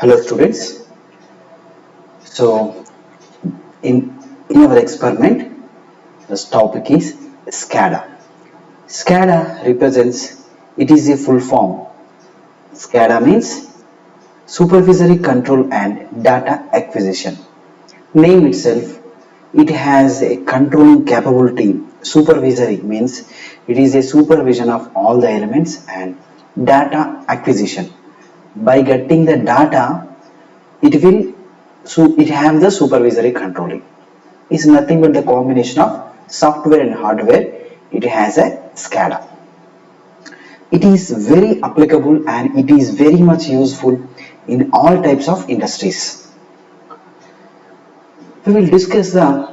Hello students. So in our experiment, this topic is SCADA. SCADA represents, it is a full form. SCADA means supervisory control and data acquisition. Name itself, it has a controlling capability. Supervisory means it is a supervision of all the elements, and data acquisition. By getting the data, it will it have the supervisory controlling. Is nothing but the combination of software and hardware. It has a SCADA. It is very applicable and it is very much useful in all types of industries. We will discuss the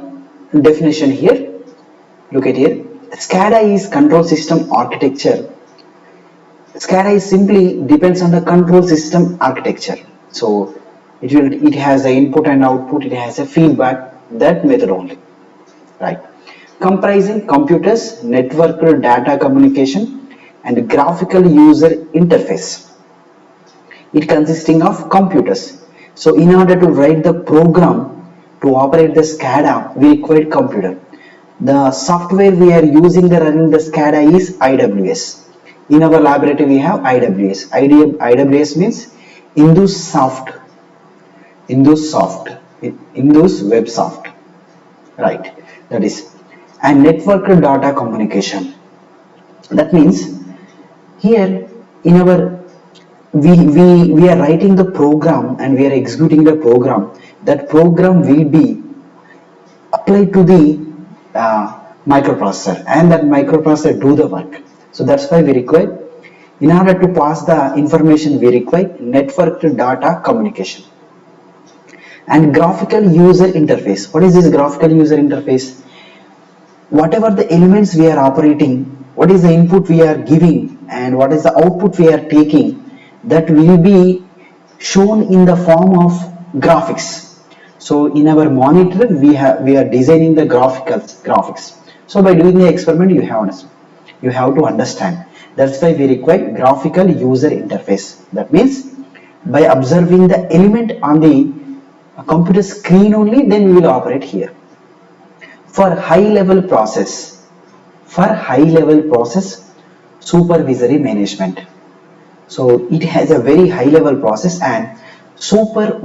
definition here. Look at here. SCADA is control system architecture. SCADA is simply depends on the control system architecture. So it has a input and output, it has a feedback, that method only, right? Comprising computers, network data communication, and graphical user interface. It consisting of computers. So in order to write the program to operate the SCADA, we require computer. The software we are using the running the SCADA is IWS. In our laboratory we have IWS. IWS means Indus Soft, Indus Web Soft, right? That is, and network data communication. That means here in our we are writing the program and we are executing the program. That program will be applied to the microprocessor, and that microprocessor do the work. So that's why we require, in order to pass the information, we require network data communication. And graphical user interface. What is this graphical user interface? Whatever the elements we are operating, what is the input we are giving and what is the output we are taking, that will be shown in the form of graphics. So in our monitor we are designing the graphics. So by doing the experiment you have to understand. That's why we require graphical user interface. That means by observing the element on the computer screen only, then we will operate here. For high level process, supervisory management. So it has a very high level process and supervisory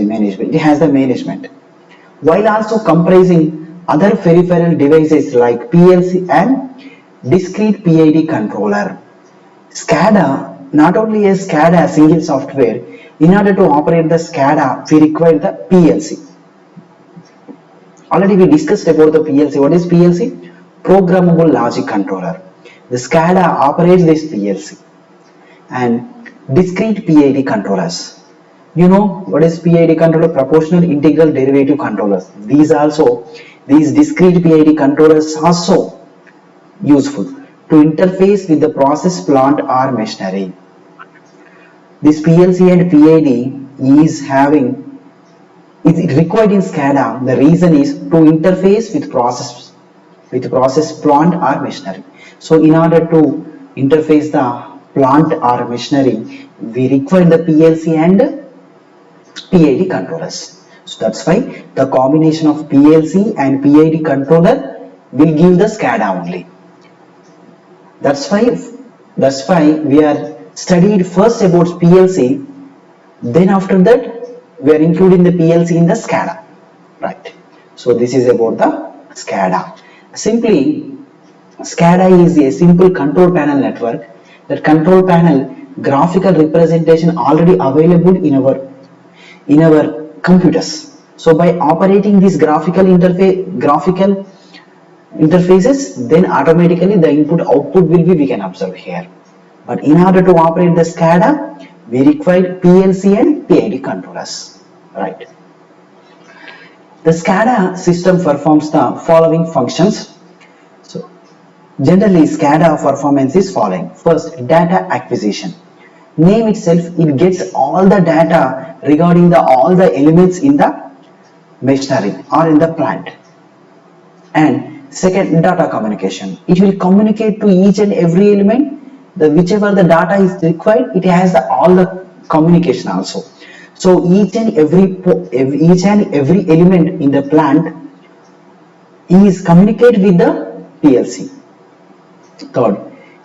management. It has the management, while also comprising other peripheral devices like PLC and discrete PID controller. SCADA, not only a SCADA single software, in order to operate the SCADA we require the PLC. Already we discussed about the PLC. What is PLC? Programmable logic controller. The SCADA operates this PLC. And discrete PID controllers. You know what is PID controller? Proportional integral derivative controllers. These discrete PID controllers are also useful to interface with the process plant or machinery. This PLC and PID is required in SCADA. The reason is to interface with process plant or machinery. So in order to interface the plant or machinery, we require the PLC and PID controllers. So that's why the combination of PLC and PID controller will give the SCADA only. That's why we are studied first about PLC, then after that we are including the PLC in the SCADA, right? So this is about the SCADA. Simply, SCADA is a simple control panel network. That control panel graphical representation already available in our computers. So by operating these graphical interfaces, then automatically the input output will be, we can observe here. But in order to operate the SCADA, we require PLC and PID controllers, right? The SCADA system performs the following functions. So generally SCADA performance is following. First, data acquisition. Name itself, it gets all the data regarding all the elements in the machinery or in the plant. And second, data communication. It will communicate to each and every element the whichever the data is required, it has the all the communication also. So each and every element in the plant is communicate with the PLC. Third,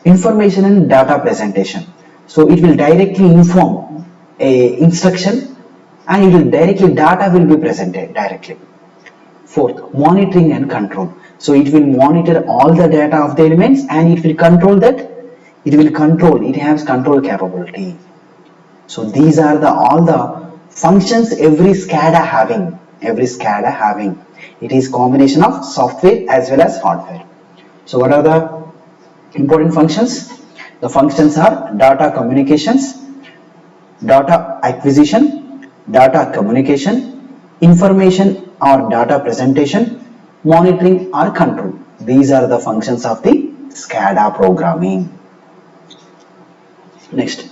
information and data presentation. So it will directly inform a instruction, and it will directly data will be presented directly. Fourth, monitoring and control. So it will monitor all the data of the elements, and it will control that. It has control capability. So these are the all the functions every SCADA having. It is combination of software as well as hardware. So what are the important functions? The functions are data communications, data acquisition, data communication, information or data presentation, monitoring or control. These are the functions of the SCADA programming. Next,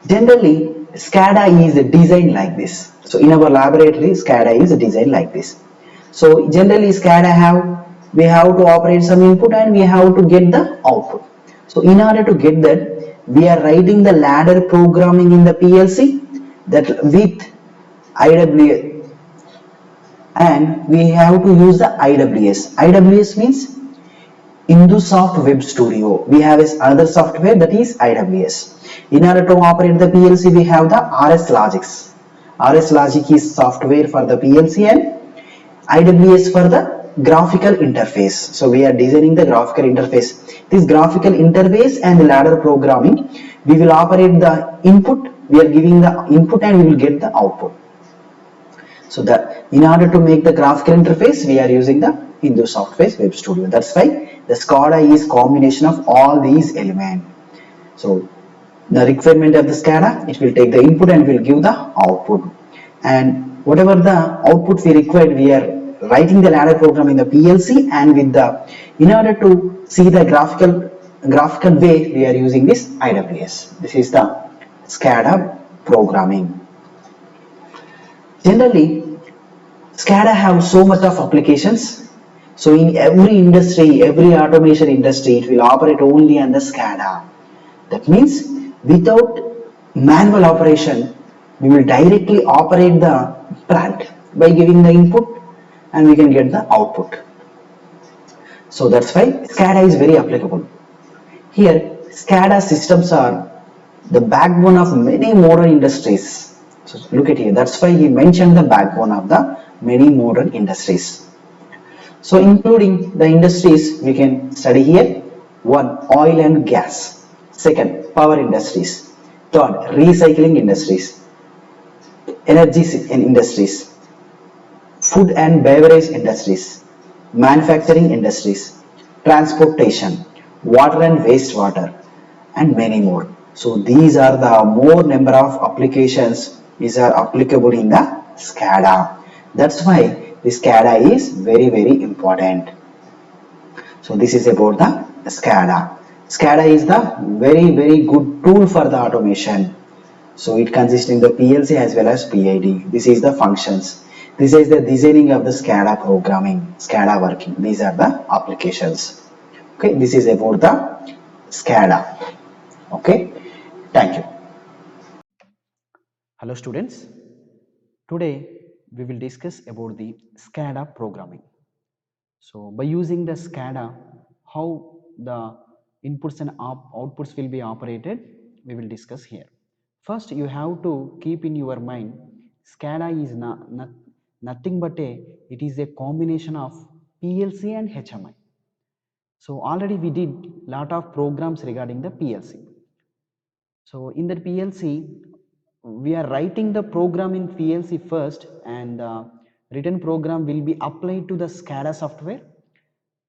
generally SCADA is designed like this. So in our laboratory, SCADA is designed like this. So generally we have to operate some input and we have to get the output. So in order to get that, we are writing the ladder programming in the PLC that with IWS, and we have to use the IWS. IWS means InduSoft Web Studio. We have another software that is IWS. In order to operate the PLC, we have the RS Logics. RS Logic is software for the PLC and IWS for the graphical interface. So we are designing the graphical interface. This graphical interface and the ladder programming, we will operate the input. We are giving the input and we will get the output. So that in order to make the graphical interface, we are using the InduSoft Web Studio. That's why the SCADA is combination of all these elements. So the requirement of the SCADA, it will take the input and will give the output. And whatever the output we required, we are writing the ladder program in the PLC, and with the in order to see the graphical way, we are using this IWS. This is the SCADA programming. Generally, SCADA have so much of applications. So in every industry, every automation industry, it will operate only on the SCADA. That means without manual operation, we will directly operate the plant by giving the input and we can get the output. So that's why SCADA is very applicable. Here, SCADA systems are the backbone of many modern industries. So look at here, that's why he mentioned the backbone of the many modern industries. So including the industries, we can study here. 1. Oil and gas. 2. Power industries. 3. Recycling industries. Energy industries. Food and beverage industries. Manufacturing industries. Transportation. Water and wastewater. And many more. So these are the more number of applications which are applicable in the SCADA. That's why the SCADA is very, very important. So this is about the SCADA. SCADA is the very, very good tool for the automation. So it consists in the PLC as well as PID. This is the functions. This is the designing of the SCADA programming, SCADA working. These are the applications. Okay, this is about the SCADA. Okay, thank you. Hello students, today we will discuss about the SCADA programming. So by using the SCADA, how the inputs and outputs will be operated, we will discuss here. First, you have to keep in your mind, SCADA is nothing but it is a combination of PLC and HMI. So already we did lot of programs regarding the PLC. So in the PLC, we are writing the program in PLC first, and written program will be applied to the SCADA software.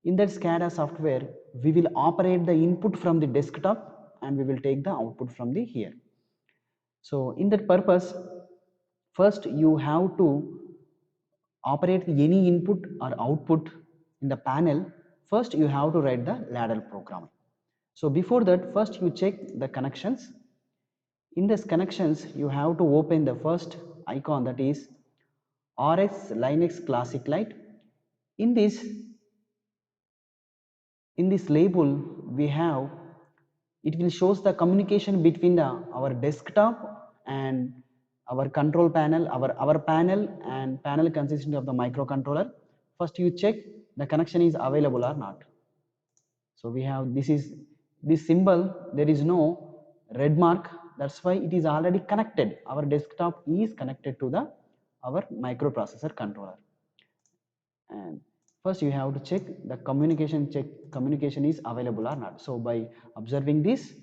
In that SCADA software, we will operate the input from the desktop and we will take the output from the here. So in that purpose, first you have to operate any input or output in the panel. First you have to write the ladder program. So before that, first you check the connections. In this connections, you have to open the first icon, that is RS Linux Classic Lite. In this label, we have it will shows the communication between the our desktop and our control panel, our panel, and panel consisting of the microcontroller. First you check the connection is available or not. So we have this is this symbol, there is no red mark, that's why it is already connected. Our desktop is connected to the our microprocessor controller. And first you have to check the communication is available or not. So by observing this,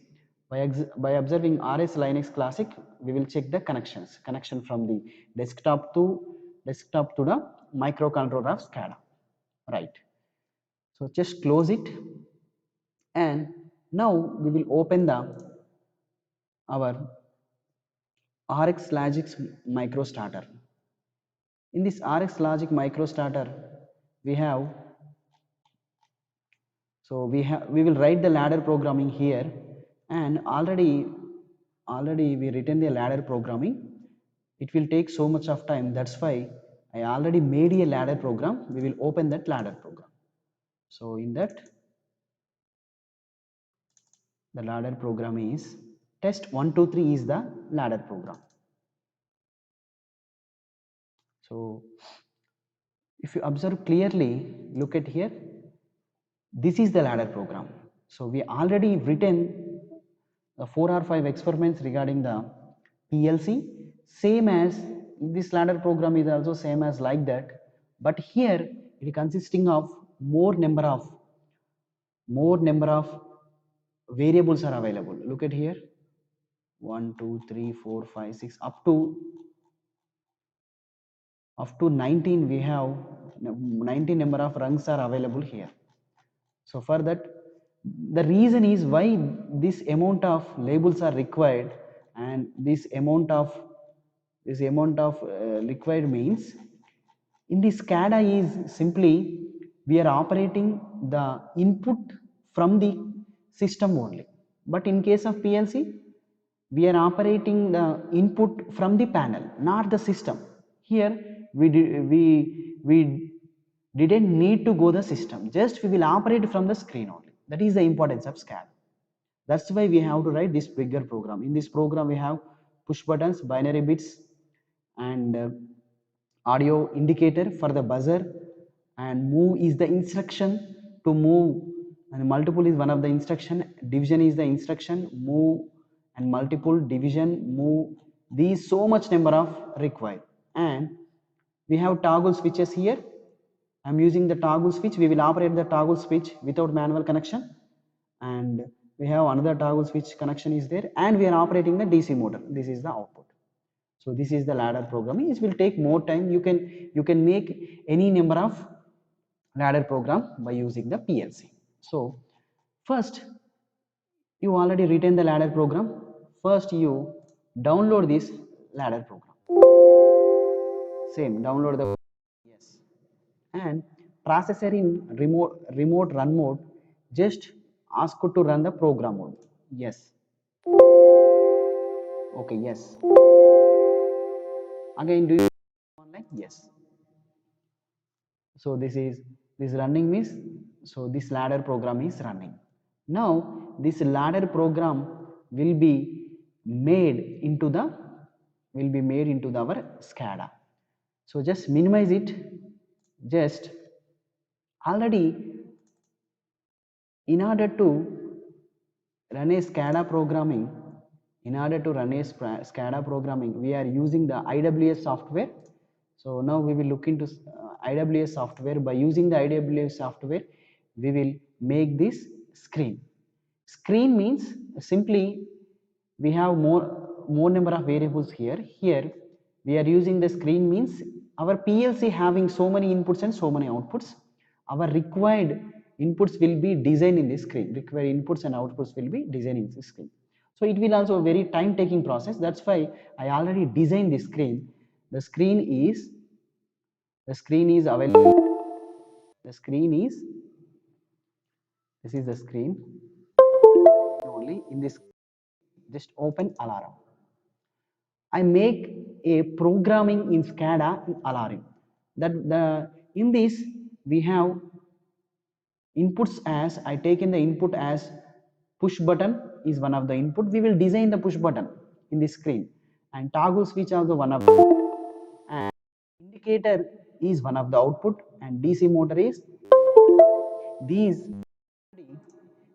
by observing RS Linux Classic, we will check the connection from the desktop to the microcontroller of SCADA, right? So just close it, and now we will open the our RX Logix MicroStarter. In this RX Logic MicroStarter, we have we will write the ladder programming here, and already we written the ladder programming. It will take so much of time, that's why I already made a ladder program. We will open that ladder program. So in that, the ladder program is test123 is the ladder program. So if you observe clearly, look at here, this is the ladder program. So we already written the 4 or 5 experiments regarding the PLC, same as this ladder program is also same as like that, but here it is consisting of more number of variables are available. Look at here, 1 2 3 4 5 6 up to 19, we have 19 number of rungs are available here. So for that, the reason is why this amount of labels are required, and this amount of required means, in the SCADA is simply we are operating the input from the system only, but in case of PLC we are operating the input from the panel, not the system. Here we didn't need to go the system, just we will operate from the screen only. That is the importance of SCADA. That's why we have to write this bigger program. In this program we have push buttons, binary bits, and audio indicator for the buzzer, and move is the instruction to move, and multiple is one of the instruction, division is the instruction, move and multiple, division, move, these so much number of required. And we have toggle switches here. I'm using the toggle switch. We will operate the toggle switch without manual connection, and we have another toggle switch connection is there, and we are operating the DC motor. This is the output. So this is the ladder programming. It will take more time. You can make any number of ladder program by using the PLC. So first, you already written the ladder program. First you download this ladder program. Same, download the, yes, and processor in remote run mode, just ask it to run the program mode. Yes. Okay, yes. Again, do you online? Yes. So this running means, so this ladder program is running. Now this ladder program will be made into the our SCADA. So just minimize it. Just already, in order to run a SCADA programming, we are using the IWS software. So now we will look into IWS software. By using the IWS software, we will make this screen. Screen means simply we have more number of variables here. Here we are using the screen means our PLC having so many inputs and so many outputs. Our required inputs will be designed in this screen. Required inputs and outputs will be designed in this screen. So it will also a very time taking process. That's why I already designed this screen. The screen is available. The screen is, this is the screen only. In this, just open alarm. I make a programming in SCADA in alarm. In this we have inputs as, I take in the input as push button, is one of the input. We will design the push button in the screen, and toggle switch also one of the, and indicator is one of the output, and DC motor is these.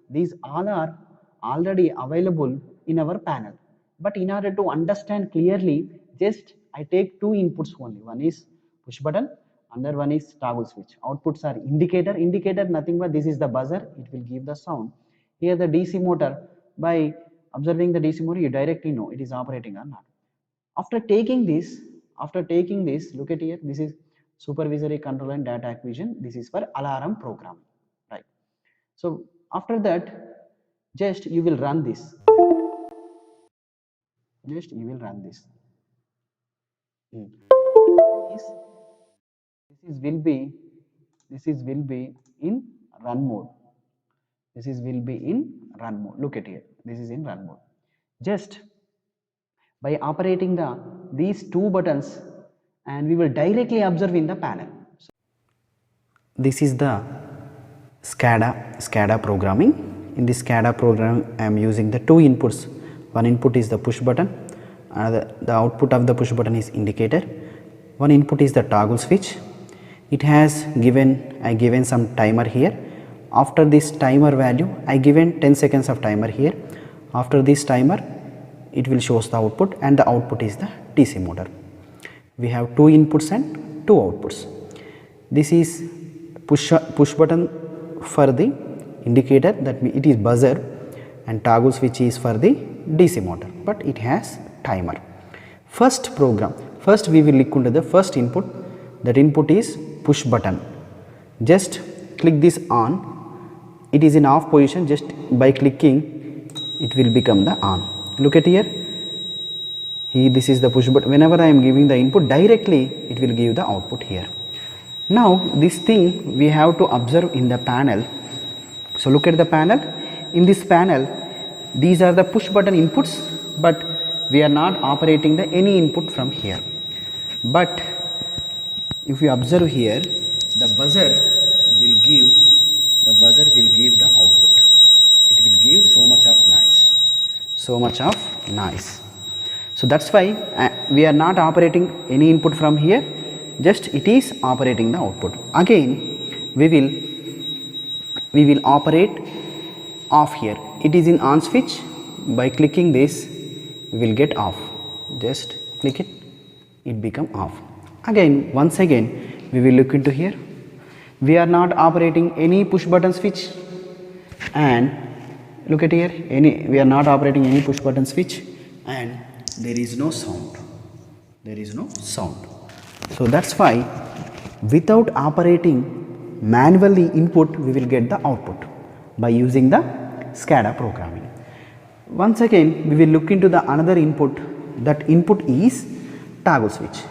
These all are already available in our panel. But in order to understand clearly, just I take two inputs only. One is push button, another one is toggle switch. Outputs are indicator. Indicator nothing but this is the buzzer. It will give the sound. Here the DC motor, by observing the DC motor, you directly know it is operating or not. After taking this, look at here. This is supervisory control and data acquisition. This is for alarm program, right? So after that, just you will run this. Just you will run this. This this is will be in run mode. This is will be in run mode. Look at here. This is in run mode. Just by operating these two buttons, and we will directly observe in the panel. So, this is the SCADA programming. In this SCADA program, I am using the two inputs. One input is the push button, the output of the push button is indicator. One input is the toggle switch. It has given some timer here. After this timer value, I given 10 seconds of timer here. After this timer, it will shows the output, and the output is the DC motor. We have two inputs and two outputs. This is push button for the indicator, that means it is buzzer, and toggle switch is for the DC motor, but it has timer. First we will look into the first input. That input is push button. Just click this on. It is in off position. Just by clicking, it will become the on. Look at here. This is the push button. Whenever I am giving the input, directly it will give the output here. Now this thing we have to observe in the panel. So look at the panel. In this panel, these are the push button inputs, but we are not operating any input from here. But if you observe here, the buzzer will give the output. It will give so much of noise. So that's why we are not operating any input from here. Just it is operating the output. Again, we will operate off here. It is in on switch. By clicking this, we will get off. Just click it, it become off. Again, once again, we will look into here. We are not operating any push button switch, and look at here. We are not operating any push button switch, and there is no sound. So that's why without operating manually input, we will get the output by using the SCADA programming. Once again, we will look into the another input. That input is toggle switch.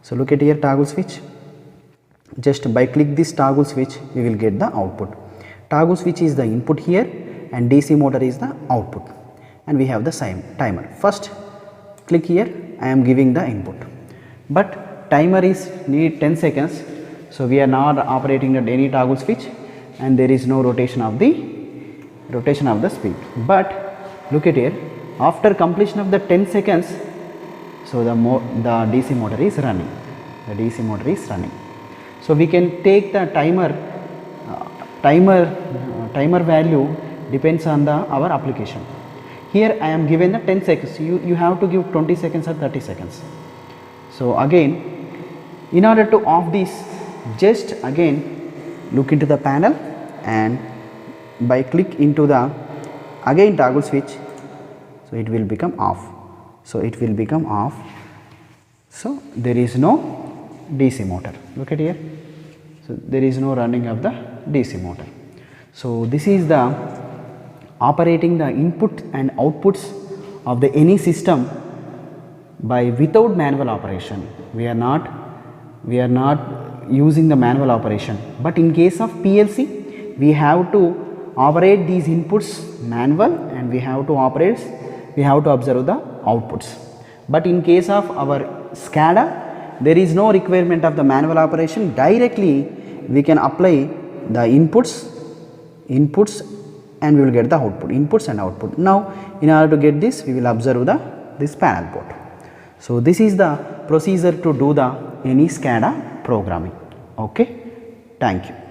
So look at here, toggle switch. Just by click this toggle switch, we will get the output. Toggle switch is the input here, and DC motor is the output, and we have the same timer. First click here, I am giving the input, but timer is need 10 seconds. So we are not operating at any toggle switch, and there is no rotation of the speed. But look at here, after completion of the 10 seconds, so the DC motor is running. So we can take the timer value depends on our application. Here I am given the 10 seconds. You have to give 20 seconds or 30 seconds. So again, in order to off this, just again look into the panel, and by click into the again toggle switch, so it will become off. So there is no DC motor. Look at here. So there is no running of the DC motor. So this is the operating the input and outputs of any system by without manual operation. We are not using the manual operation, but in case of PLC, we have to operate these inputs manual, and we have to observe the outputs. But in case of our SCADA, there is no requirement of the manual operation. Directly we can apply the inputs and we will get the output, inputs and output. Now in order to get this, we will observe this panel port. So this is the procedure to do the any SCADA programming. Okay, thank you.